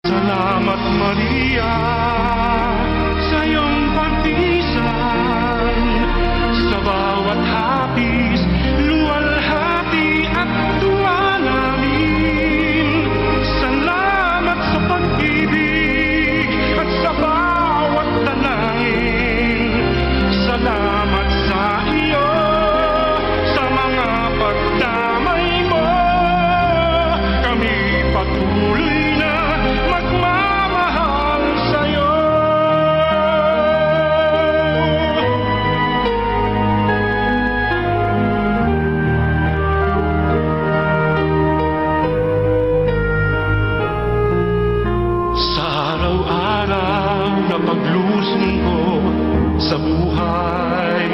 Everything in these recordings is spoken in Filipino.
Salamat Maria sa iyong pagtisan, sa bawat hapis, luwalhati at tuwa namin. Salamat sa pag-ibig at sa bawat dalangin. Salamat sa iyo, sa mga pagdamay mo. Kami patuloy na magmamahal sa'yo. Sa araw-araw na paglusong ko sa buhay,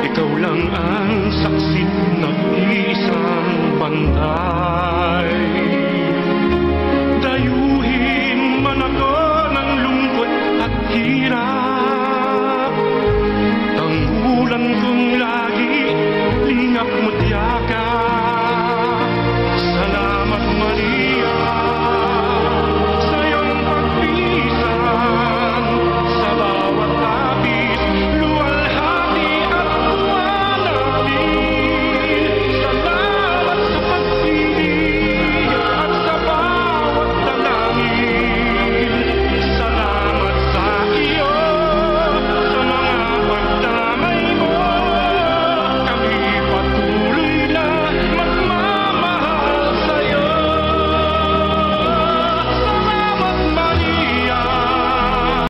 ikaw lang ang saksit ng isang banda.